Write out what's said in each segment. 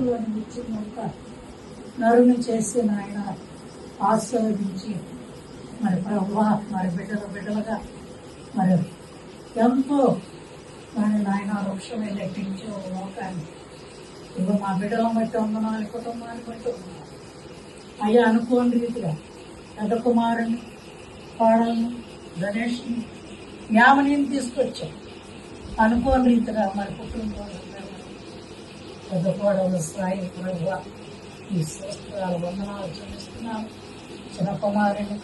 చేతిలో ఇచ్చినంత నరుని చేసి నాయన ఆశీర్వదించి మరి ప్రభువా మరి బిడ్డలుగా మరి ఎంతో మరి నాయన వృక్షమే లెక్కించే లోకాన్ని ఇక మా బిడ్డలను బట్టి వందనాలు, కుటుంబాన్ని బట్టి వందనాలు అయ్యా. అనుకోని రీతిగా పెద్ద కుమారుని, కోడలను, గణేష్ని, యామనిని తీసుకొచ్చాం. అనుకోని రీతిగా మరి కుటుంబంలో పెద్ద కోడలు స్థాయి ప్రభువా ఈ శాస్త్రాలు వందనాలు చెల్లిస్తున్నాను. చిన్న కుమారుని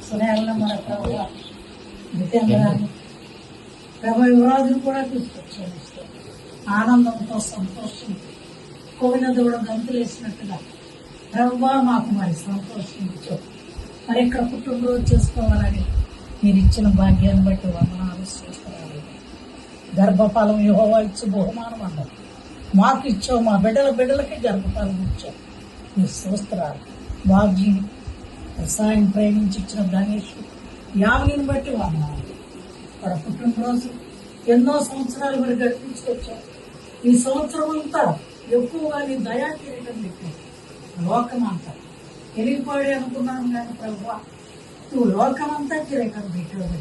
సునేలను మన ప్రభువా జితేంద్రాన్ని ప్రభు యువరాజును కూడా తీసుకొచ్చాను. ఆనందంతో సంతోషంతో కోవిన దూడ గంతులేసినట్టుగా ప్రభువా మాకు మరి సంతోషించు. మరి ఇక్కడ పుట్టినరోజు చేసుకోవాలని మీరు ఇచ్చిన భాగ్యాన్ని బట్టి వందనాలు చేస్తున్నారు. గర్భఫలం యెహోవా ఇచ్చే బహుమానం అన్నారు. మాకు ఇచ్చావు, మా బిడ్డలకి గర్భఫలం ఇచ్చావు. మీ స్తోత్రాలు. బాబ్జీని వ్యవసాయం ప్రేమించి ఇచ్చిన గణేష్ యామిని బట్టి వందనాలు. ఇక్కడ పుట్టినరోజు ఎన్నో సంవత్సరాలు మరి గడిపించుకొచ్చావు. ఈ సంవత్సరం అంతా ఎక్కువగా నీ దయా కిరీటం పెట్టి లోకమంతా తెలియపోయాడు అనుకున్నాను కానీ ప్రభువా నువ్వు లోకమంతా కిరీటం పెట్టావు.